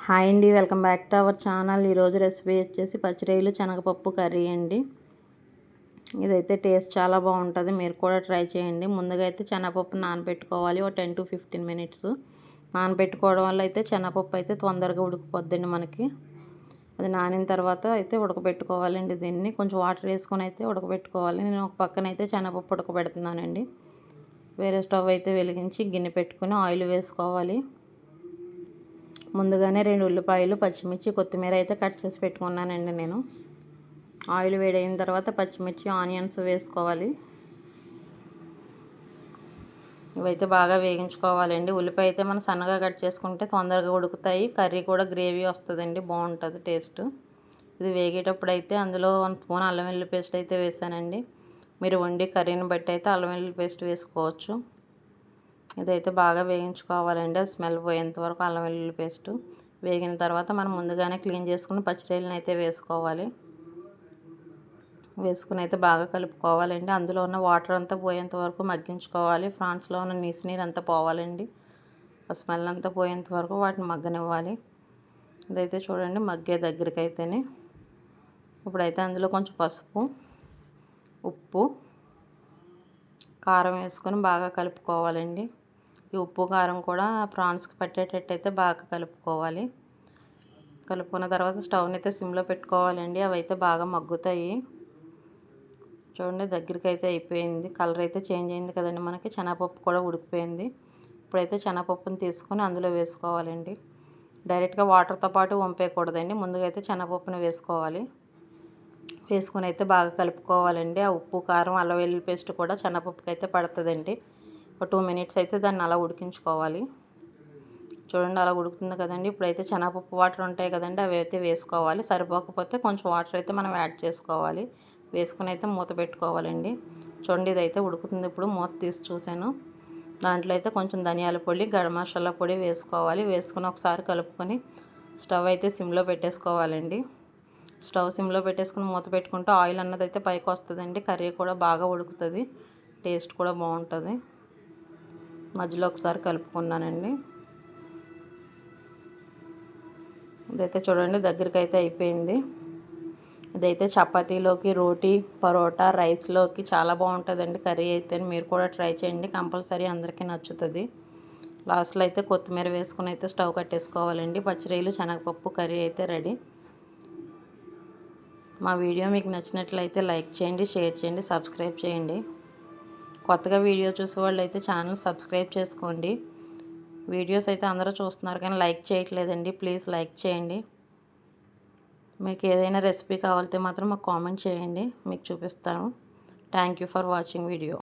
Hi అండి, welcome back to our channel. ఈరోజు recipe వచ్చేసి పచ్చిరొయ్యలు శనగపప్పు కర్రీ అండి. ఇదైతే టేస్ట్ చాలా బాగుంటుంది, మీరు కూడా ట్రై చేయండి. ముందుగా అయితే శనగపప్పు నానబెట్టుకోవాలి, ఒక 10 to 15 minutes. నానబెట్టుకోవడం వల్ల అయితే శనగపప్పు అయితే తొందరగా ఉడికిపోద్దండి మనకి. అది నానిన తర్వాత అయితే ఉడకబెట్టుకోవాలండి. దీన్ని కొంచెం వాటర్ వేసుకొని అయితే ఉడకబెట్టుకోవాలి. నేను ఒక పక్కన అయితే శనగపప్పు ఉడకబెడుతున్నానండి. వేరే స్టవ్ అయితే వెలిగించి గిన్నె పెట్టుకుని ఆయిల్ వేసుకోవాలి. ముందుగానే 2 ఉల్లిపాయలు, పచ్చిమిర్చి, కొత్తిమీర అయితే కట్ చేసి పెట్టుకున్నానండి నేను. ఆయిల్ వేడైన తర్వాత పచ్చిమిర్చి, ఆనియన్స్ వేసుకోవాలి. ఇవైతే బాగా వేగించుకోవాలండి. ఉల్లిపాయ అయితే మనం సన్నగా కట్ చేసుకుంటే తొందరగా ఉడుకుతాయి, కర్రీ కూడా గ్రేవీ వస్తుందండి, బాగుంటుంది టేస్ట్. ఇది వేగేటప్పుడు అయితే అందులో 1 స్పూన్ అల్లం వెల్లుల్లి పేస్ట్ అయితే వేసానండి. మీరు వండి కర్రీని బట్టి అయితే అల్లం వెల్లుల్లి పేస్ట్ వేసుకోవచ్చు. ఇదైతే బాగా వేయించుకోవాలండి, అది స్మెల్ పోయేంత వరకు అల్లం వెల్లుల్లి పేస్ట్. వేగిన తర్వాత మనం ముందుగానే క్లీన్ చేసుకుని పచ్చిరొయ్యలను అయితే వేసుకోవాలి. వేసుకుని అయితే బాగా కలుపుకోవాలండి. అందులో ఉన్న వాటర్ అంతా పోయేంత వరకు మగ్గించుకోవాలి. ఫ్రాన్స్లో ఉన్న నీరు అంతా పోవాలండి, ఆ స్మెల్ అంతా పోయేంత వరకు వాటిని మగ్గనివ్వాలి. ఇదైతే చూడండి మగ్గే దగ్గరికి అయితేనే. ఇప్పుడైతే అందులో కొంచెం పసుపు, ఉప్పు, కారం వేసుకొని బాగా కలుపుకోవాలండి. ఈ ఉప్పు కారం కూడా ప్రాన్స్కి పట్టేటట్టు అయితే బాగా కలుపుకోవాలి. కలుపుకున్న తర్వాత స్టవ్ని అయితే సిమ్లో పెట్టుకోవాలండి. అవి అయితే బాగా మగ్గుతాయి. చూడండి దగ్గరికి అయితే అయిపోయింది, కలర్ అయితే చేంజ్ అయింది కదండి మనకి. శనగపప్పు కూడా ఉడికిపోయింది. ఇప్పుడైతే శనగపప్పుని తీసుకొని అందులో వేసుకోవాలండి. డైరెక్ట్గా వాటర్తో పాటు వంపేయకూడదండి, ముందుగా అయితే శనగపప్పుని వేసుకోవాలి. వేసుకొని అయితే బాగా కలుపుకోవాలండి. ఆ ఉప్పు, కారం, అల్లం వెల్లుల్లి పేస్ట్ కూడా శనగపప్పుకి అయితే పడుతుందండి. ఒక 2 minutes అయితే దాన్ని అలా ఉడికించుకోవాలి. చూడండి అలా ఉడుకుతుంది కదండి. ఇప్పుడైతే శనగపప్పు వాటర్ ఉంటాయి కదండి, అవి అయితే వేసుకోవాలి. సరిపోకపోతే కొంచెం వాటర్ అయితే మనం యాడ్ చేసుకోవాలి. వేసుకుని అయితే మూత పెట్టుకోవాలండి. చూడండి ఇదైతే ఉడుకుతుంది. ఇప్పుడు మూత తీసి చూశాను. దాంట్లో అయితే కొంచెం ధనియాల పొడి, గరం మసాలా పొడి వేసుకోవాలి. వేసుకుని ఒకసారి కలుపుకొని స్టవ్ అయితే సిమ్లో పెట్టేసుకోవాలండి. స్టవ్ సిమ్లో పెట్టేసుకుని మూత పెట్టుకుంటే ఆయిల్ అన్నది అయితే పైకి వస్తుందండి. కర్రీ కూడా బాగా ఉడుకుతుంది, టేస్ట్ కూడా బాగుంటుంది. మధ్యలో ఒకసారి కలుపుకున్నానండి. ఇదైతే చూడండి దగ్గరికి అయితే అయిపోయింది. ఇదైతే చపాతీలోకి, రోటీ, పరోటా, రైస్లోకి చాలా బాగుంటుందండి కర్రీ అయితే. మీరు కూడా ట్రై చేయండి, కంపల్సరీ అందరికీ నచ్చుతుంది. లాస్ట్లో అయితే కొత్తిమీర వేసుకుని అయితే స్టవ్ కట్టేసుకోవాలండి. పచ్చిరొయ్యలు శనగపప్పు కర్రీ అయితే రెడీ. మా వీడియో మీకు నచ్చినట్లయితే లైక్ చేయండి, షేర్ చేయండి, సబ్స్క్రైబ్ చేయండి. కొత్తగా వీడియో చూసే వాళ్ళు అయితే ఛానల్ సబ్స్క్రైబ్ చేసుకోండి. వీడియోస్ అయితే అందరూ చూస్తున్నారు కానీ లైక్ చేయట్లేదండి, ప్లీజ్ లైక్ చేయండి. మీకు ఏదైనా రెసిపీ కావాలితే మాత్రం మాకు కామెంట్ చేయండి, మీకు చూపిస్తాను. Thank you for watching video.